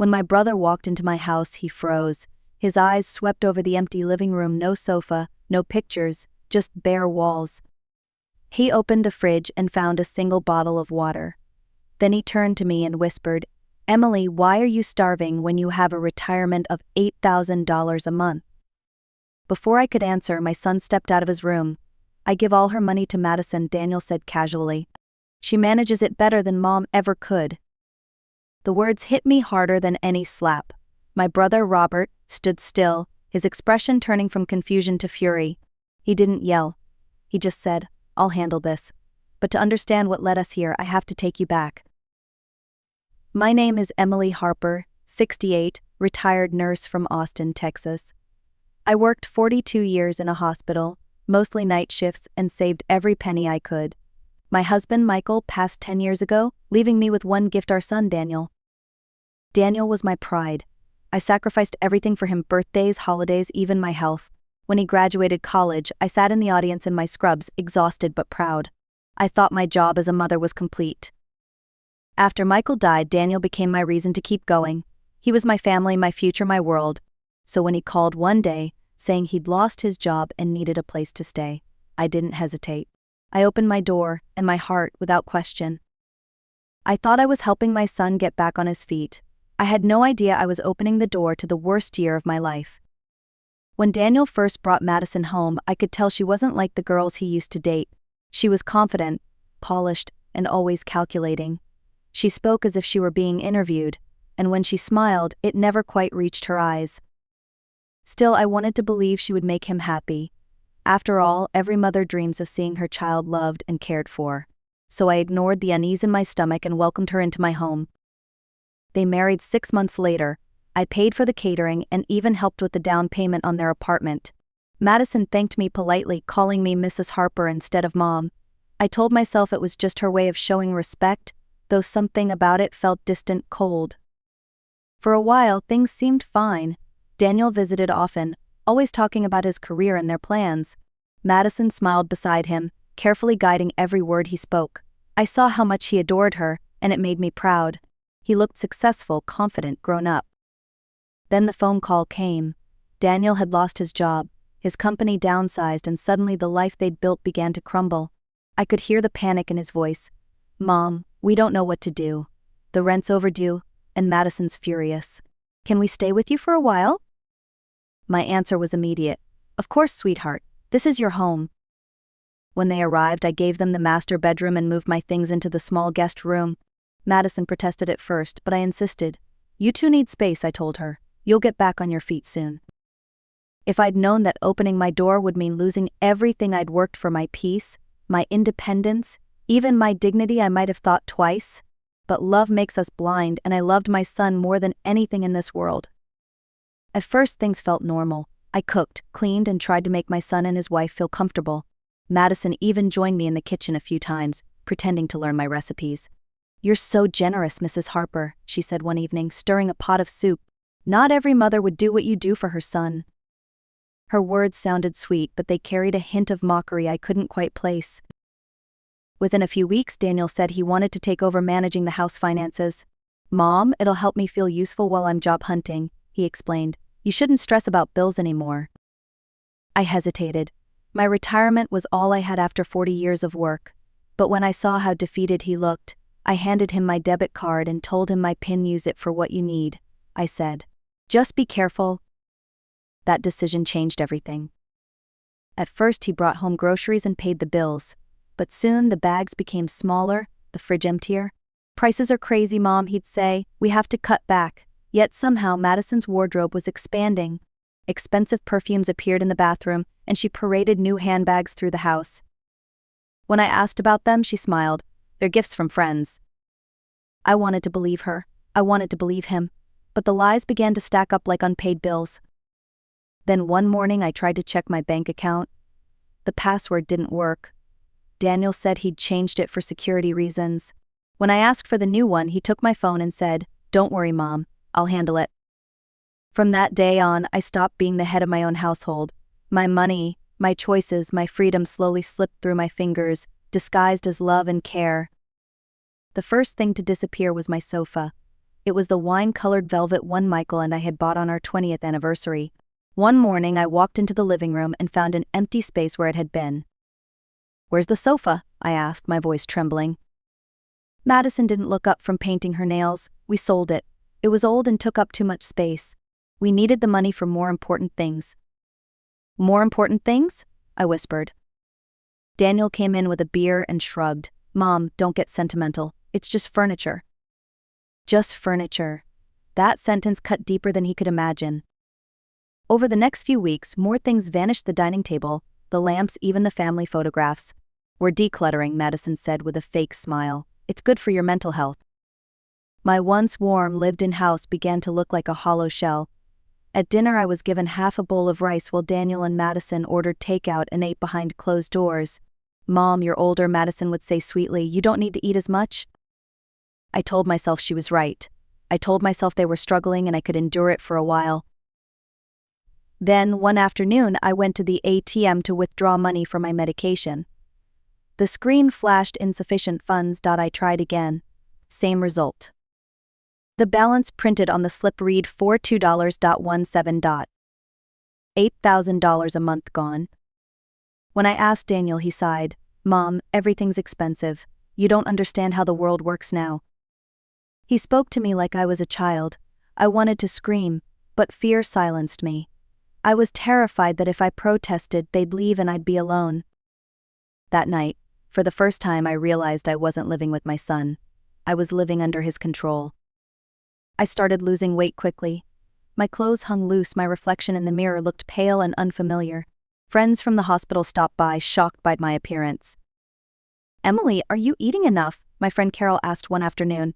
When my brother walked into my house, he froze. His eyes swept over the empty living room, no sofa, no pictures, just bare walls. He opened the fridge and found a single bottle of water. Then he turned to me and whispered, "Emily, why are you starving when you have a retirement of $8,000 a month?" Before I could answer, my son stepped out of his room. "I give all her money to Madison," Daniel said casually. "She manages it better than Mom ever could." The words hit me harder than any slap. My brother, Robert, stood still, his expression turning from confusion to fury. He didn't yell. He just said, "I'll handle this. But to understand what led us here, I have to take you back. My name is Emily Harper, 68, retired nurse from Austin, Texas. I worked 42 years in a hospital, mostly night shifts, and saved every penny I could. My husband, Michael, passed 10 years ago, leaving me with one gift, our son, Daniel. Daniel was my pride. I sacrificed everything for him: birthdays, holidays, even my health. When he graduated college, I sat in the audience in my scrubs, exhausted but proud. I thought my job as a mother was complete. After Michael died, Daniel became my reason to keep going. He was my family, my future, my world. So when he called one day, saying he'd lost his job and needed a place to stay, I didn't hesitate. I opened my door and my heart without question. I thought I was helping my son get back on his feet. I had no idea I was opening the door to the worst year of my life. When Daniel first brought Madison home, I could tell she wasn't like the girls he used to date. She was confident, polished, and always calculating. She spoke as if she were being interviewed, and when she smiled, it never quite reached her eyes. Still, I wanted to believe she would make him happy. After all, every mother dreams of seeing her child loved and cared for. So I ignored the unease in my stomach and welcomed her into my home. They married 6 months later. I paid for the catering and even helped with the down payment on their apartment. Madison thanked me politely, calling me Mrs. Harper instead of Mom. I told myself it was just her way of showing respect, though something about it felt distant, cold. For a while, things seemed fine. Daniel visited often, always talking about his career and their plans. Madison smiled beside him, carefully guiding every word he spoke. I saw how much he adored her, and it made me proud. He looked successful, confident, grown up. Then the phone call came. Daniel had lost his job. His company downsized, and suddenly the life they'd built began to crumble. I could hear the panic in his voice. "Mom, we don't know what to do. The rent's overdue, and Madison's furious. Can we stay with you for a while?" My answer was immediate. "Of course, sweetheart. This is your home." When they arrived, I gave them the master bedroom and moved my things into the small guest room. Madison protested at first, but I insisted. "You two need space," I told her. "You'll get back on your feet soon." If I'd known that opening my door would mean losing everything I'd worked for, my peace, my independence, even my dignity, I might have thought twice. But love makes us blind, and I loved my son more than anything in this world. At first, things felt normal. I cooked, cleaned, and tried to make my son and his wife feel comfortable. Madison even joined me in the kitchen a few times, pretending to learn my recipes. "You're so generous, Mrs. Harper," she said one evening, stirring a pot of soup. "Not every mother would do what you do for her son." Her words sounded sweet, but they carried a hint of mockery I couldn't quite place. Within a few weeks, Daniel said he wanted to take over managing the house finances. "Mom, it'll help me feel useful while I'm job hunting," he explained. "You shouldn't stress about bills anymore." I hesitated. My retirement was all I had after 40 years of work. But when I saw how defeated he looked, I handed him my debit card and told him my PIN. "Use it for what you need," I said. "Just be careful." That decision changed everything. At first, he brought home groceries and paid the bills. But soon the bags became smaller, the fridge emptier. "Prices are crazy, Mom," he'd say. "We have to cut back." Yet somehow Madison's wardrobe was expanding. Expensive perfumes appeared in the bathroom, and she paraded new handbags through the house. When I asked about them, she smiled. "They're gifts from friends." I wanted to believe her. I wanted to believe him. But the lies began to stack up like unpaid bills. Then one morning I tried to check my bank account. The password didn't work. Daniel said he'd changed it for security reasons. When I asked for the new one, he took my phone and said, "Don't worry, Mom, I'll handle it." From that day on, I stopped being the head of my own household. My money, my choices, my freedom slowly slipped through my fingers, disguised as love and care. The first thing to disappear was my sofa. It was the wine-colored velvet one Michael and I had bought on our 20th anniversary. One morning I walked into the living room and found an empty space where it had been. "Where's the sofa?" I asked, my voice trembling. Madison didn't look up from painting her nails. "We sold it. It was old and took up too much space. We needed the money for more important things." "More important things?" I whispered. Daniel came in with a beer and shrugged. "Mom, don't get sentimental. It's just furniture." Just furniture. That sentence cut deeper than he could imagine. Over the next few weeks, more things vanished: the dining table, the lamps, even the family photographs. "We're decluttering," Madison said with a fake smile. "It's good for your mental health." My once warm, lived-in house began to look like a hollow shell. At dinner I was given half a bowl of rice while Daniel and Madison ordered takeout and ate behind closed doors. "Mom, you're older," Madison would say sweetly. "You don't need to eat as much." I told myself she was right. I told myself they were struggling and I could endure it for a while. Then, one afternoon, I went to the ATM to withdraw money for my medication. The screen flashed insufficient funds. I tried again. Same result. The balance printed on the slip read $42.17. $8,000 a month gone. When I asked Daniel, he sighed. "Mom, everything's expensive. You don't understand how the world works now." He spoke to me like I was a child. I wanted to scream, but fear silenced me. I was terrified that if I protested, they'd leave and I'd be alone. That night, for the first time, I realized I wasn't living with my son. I was living under his control. I started losing weight quickly. My clothes hung loose, my reflection in the mirror looked pale and unfamiliar. Friends from the hospital stopped by, shocked by my appearance. "Emily, are you eating enough?" my friend Carol asked one afternoon.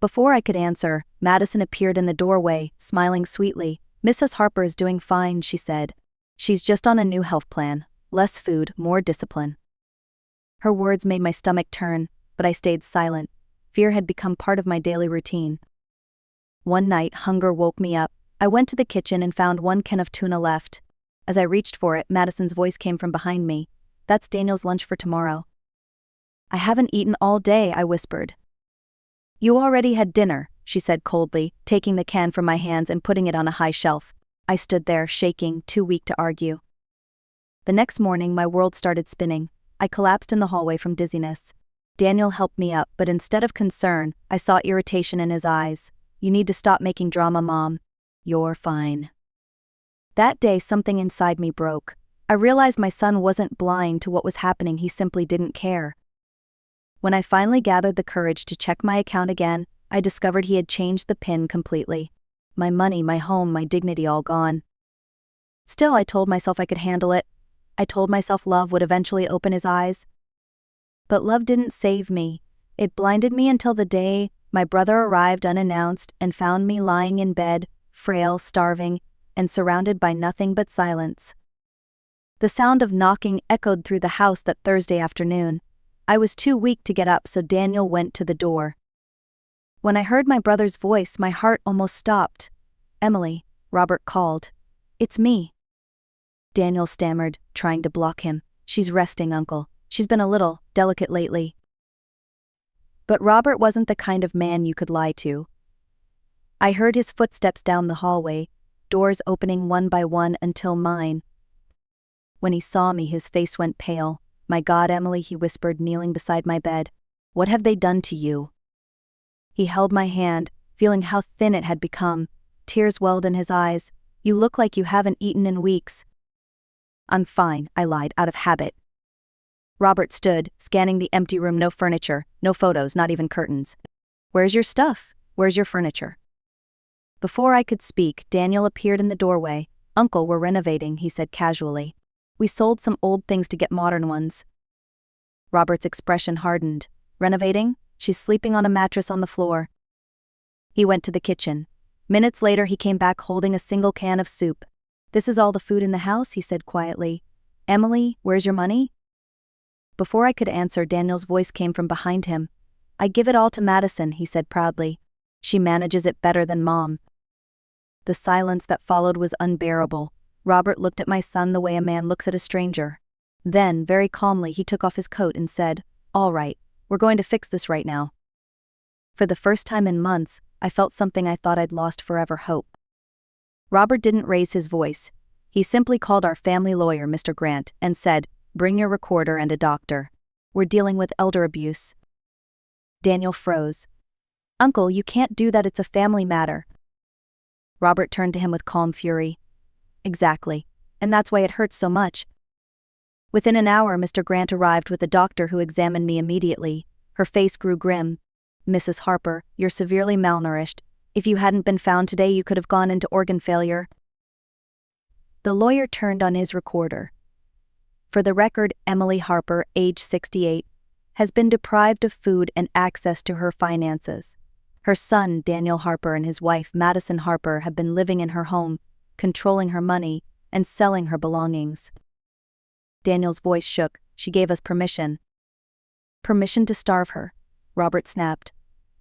Before I could answer, Madison appeared in the doorway, smiling sweetly. "Mrs. Harper is doing fine," she said. "She's just on a new health plan. Less food, more discipline." Her words made my stomach turn, but I stayed silent. Fear had become part of my daily routine. One night, hunger woke me up. I went to the kitchen and found one can of tuna left. As I reached for it, Madison's voice came from behind me. "That's Daniel's lunch for tomorrow." "I haven't eaten all day," I whispered. "You already had dinner," she said coldly, taking the can from my hands and putting it on a high shelf. I stood there, shaking, too weak to argue. The next morning, my world started spinning. I collapsed in the hallway from dizziness. Daniel helped me up, but instead of concern, I saw irritation in his eyes. "You need to stop making drama, Mom. You're fine." That day, something inside me broke. I realized my son wasn't blind to what was happening, he simply didn't care. When I finally gathered the courage to check my account again, I discovered he had changed the PIN completely. My money, my home, my dignity all gone. Still, I told myself I could handle it. I told myself love would eventually open his eyes. But love didn't save me. It blinded me until the day my brother arrived unannounced and found me lying in bed, frail, starving, and surrounded by nothing but silence. The sound of knocking echoed through the house that Thursday afternoon. I was too weak to get up, so Daniel went to the door. When I heard my brother's voice, my heart almost stopped. "Emily," Robert called. "It's me." Daniel stammered, trying to block him. "She's resting, Uncle. She's been a little delicate lately." But Robert wasn't the kind of man you could lie to. I heard his footsteps down the hallway, doors opening one by one until mine. When he saw me, his face went pale. "My God, Emily," he whispered, kneeling beside my bed. "What have they done to you?" He held my hand, feeling how thin it had become. Tears welled in his eyes. "You look like you haven't eaten in weeks." "I'm fine," I lied, out of habit. Robert stood, scanning the empty room. No furniture, no photos, not even curtains. "Where's your stuff? Where's your furniture?" Before I could speak, Daniel appeared in the doorway. "Uncle, we're renovating," he said casually. "We sold some old things to get modern ones." Robert's expression hardened. "Renovating? She's sleeping on a mattress on the floor." He went to the kitchen. Minutes later, he came back holding a single can of soup. "This is all the food in the house," he said quietly. "Emily, where's your money?" Before I could answer, Daniel's voice came from behind him. "I give it all to Madison," he said proudly. "She manages it better than Mom." The silence that followed was unbearable. Robert looked at my son the way a man looks at a stranger. Then, very calmly, he took off his coat and said, "All right, we're going to fix this right now." For the first time in months, I felt something I thought I'd lost forever: hope. Robert didn't raise his voice. He simply called our family lawyer, Mr. Grant, and said, "Bring your recorder and a doctor. We're dealing with elder abuse." Daniel froze. "Uncle, you can't do that, it's a family matter." Robert turned to him with calm fury. "Exactly. And that's why it hurts so much." Within an hour, Mr. Grant arrived with a doctor who examined me immediately. Her face grew grim. "Mrs. Harper, you're severely malnourished. If you hadn't been found today, you could have gone into organ failure." The lawyer turned on his recorder. "For the record, Emily Harper, age 68, has been deprived of food and access to her finances. Her son, Daniel Harper, and his wife, Madison Harper, have been living in her home, controlling her money, and selling her belongings." Daniel's voice shook. "She gave us permission." "Permission to starve her," Robert snapped.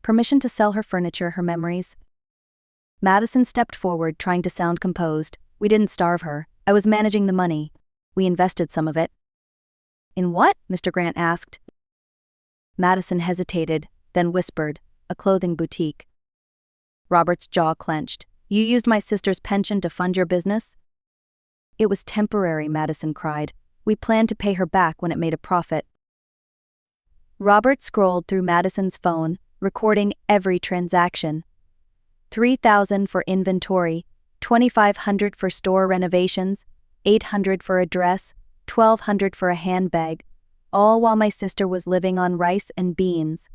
"Permission to sell her furniture, her memories." Madison stepped forward, trying to sound composed. "We didn't starve her. I was managing the money. We invested some of it." "In what?" Mr. Grant asked. Madison hesitated, then whispered, "A clothing boutique." Robert's jaw clenched. "You used my sister's pension to fund your business?" "It was temporary," Madison cried. "We planned to pay her back when it made a profit." Robert scrolled through Madison's phone, recording every transaction. $3,000 for inventory, $2,500 for store renovations, $800 for a dress, $1,200 for a handbag, all while my sister was living on rice and beans.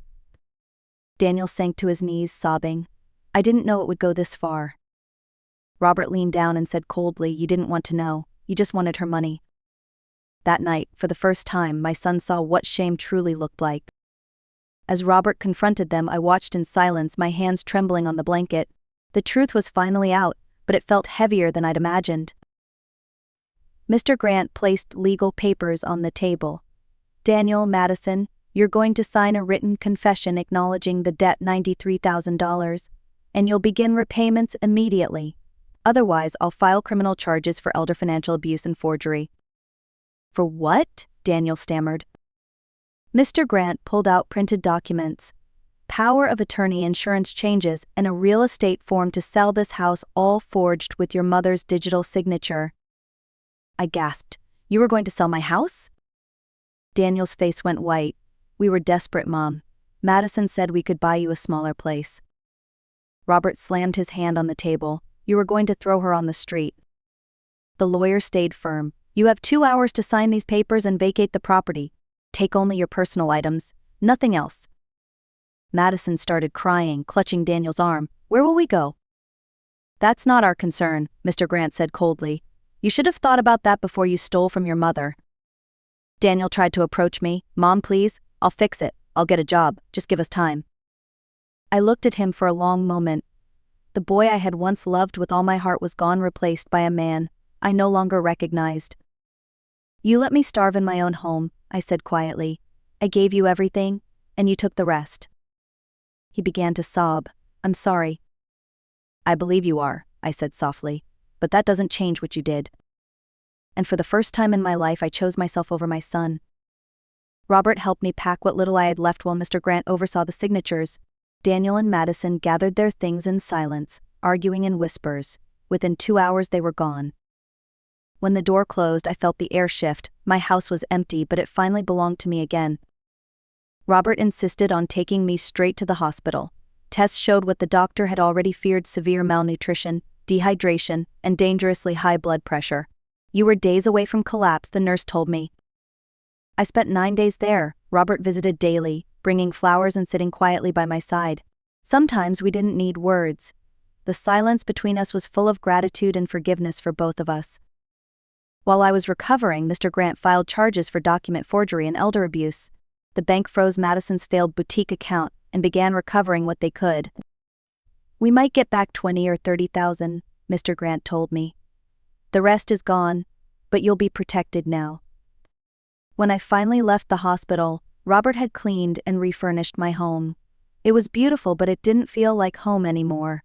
Daniel sank to his knees, sobbing. "I didn't know it would go this far." Robert leaned down and said coldly, "You didn't want to know. You just wanted her money." That night, for the first time, my son saw what shame truly looked like. As Robert confronted them, I watched in silence, my hands trembling on the blanket. The truth was finally out, but it felt heavier than I'd imagined. Mr. Grant placed legal papers on the table. "Daniel, Madison, you're going to sign a written confession acknowledging the debt, $93,000, and you'll begin repayments immediately. Otherwise, I'll file criminal charges for elder financial abuse and forgery." "For what?" Daniel stammered. Mr. Grant pulled out printed documents. "Power of attorney, insurance changes, and a real estate form to sell this house, all forged with your mother's digital signature." I gasped. "You were going to sell my house?" Daniel's face went white. "We were desperate, Mom. Madison said we could buy you a smaller place." Robert slammed his hand on the table. "You were going to throw her on the street." The lawyer stayed firm. "You have 2 hours to sign these papers and vacate the property. Take only your personal items, nothing else." Madison started crying, clutching Daniel's arm. "Where will we go?" "That's not our concern," Mr. Grant said coldly. "You should have thought about that before you stole from your mother." Daniel tried to approach me. "Mom, please, I'll fix it. I'll get a job. Just give us time." I looked at him for a long moment. The boy I had once loved with all my heart was gone, replaced by a man I no longer recognized. "You let me starve in my own home," I said quietly. "I gave you everything, and you took the rest." He began to sob. "I'm sorry." "I believe you are," I said softly, "but that doesn't change what you did." And for the first time in my life, I chose myself over my son. Robert helped me pack what little I had left while Mr. Grant oversaw the signatures. Daniel and Madison gathered their things in silence, arguing in whispers. Within 2 hours they were gone. When the door closed, I felt the air shift. My house was empty, but it finally belonged to me again. Robert insisted on taking me straight to the hospital. Tests showed what the doctor had already feared: severe malnutrition, dehydration, and dangerously high blood pressure. "You were days away from collapse," the nurse told me. I spent 9 days there. Robert visited daily, bringing flowers and sitting quietly by my side. Sometimes we didn't need words. The silence between us was full of gratitude and forgiveness for both of us. While I was recovering, Mr. Grant filed charges for document forgery and elder abuse. The bank froze Madison's failed boutique account and began recovering what they could. "We might get back 20 or 30,000, Mr. Grant told me. "The rest is gone, but you'll be protected now." When I finally left the hospital, Robert had cleaned and refurnished my home. It was beautiful, but it didn't feel like home anymore.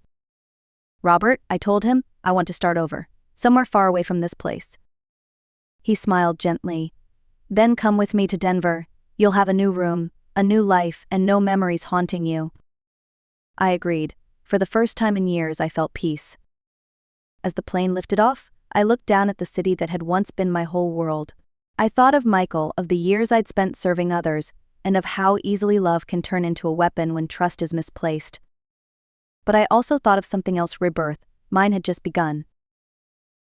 "Robert," I told him, "I want to start over, somewhere far away from this place." He smiled gently. "Then come with me to Denver. You'll have a new room, a new life, and no memories haunting you." I agreed. For the first time in years, I felt peace. As the plane lifted off, I looked down at the city that had once been my whole world. I thought of Michael, of the years I'd spent serving others, and of how easily love can turn into a weapon when trust is misplaced. But I also thought of something else: rebirth. Mine had just begun.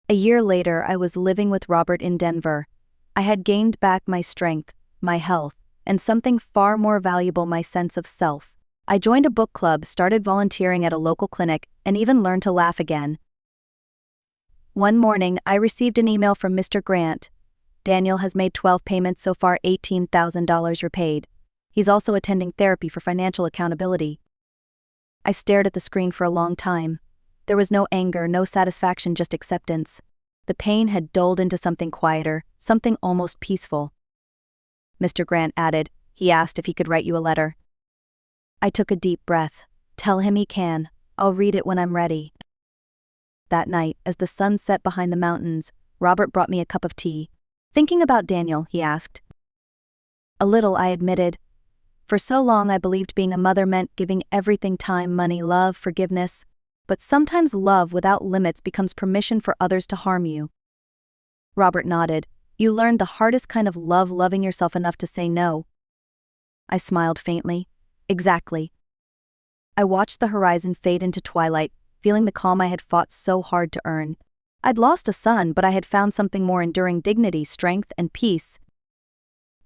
A year later, I was living with Robert in Denver. I had gained back my strength, my health, and something far more valuable: my sense of self. I joined a book club, started volunteering at a local clinic, and even learned to laugh again. One morning, I received an email from Mr. Grant. Daniel has made 12 payments so far, $18,000 repaid. He's also attending therapy for financial accountability. I stared at the screen for a long time. There was no anger, no satisfaction, just acceptance. The pain had dulled into something quieter, something almost peaceful. Mr. Grant added, he asked if he could write you a letter. I took a deep breath. Tell him he can. I'll read it when I'm ready. That night, as the sun set behind the mountains, Robert brought me a cup of tea. Thinking about Daniel, he asked. A little, I admitted. For so long I believed being a mother meant giving everything: time, money, love, forgiveness. But sometimes love without limits becomes permission for others to harm you. Robert nodded. You learned the hardest kind of love: loving yourself enough to say no. I smiled faintly. Exactly. I watched the horizon fade into twilight, feeling the calm I had fought so hard to earn. I'd lost a son, but I had found something more enduring: dignity, strength, and peace.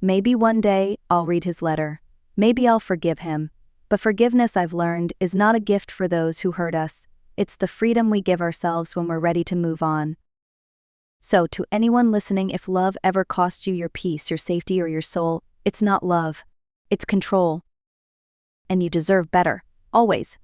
Maybe one day I'll read his letter. Maybe I'll forgive him. But forgiveness, I've learned, is not a gift for those who hurt us. It's the freedom we give ourselves when we're ready to move on. So, to anyone listening, if love ever costs you your peace, your safety, or your soul, it's not love. It's control. And you deserve better. Always.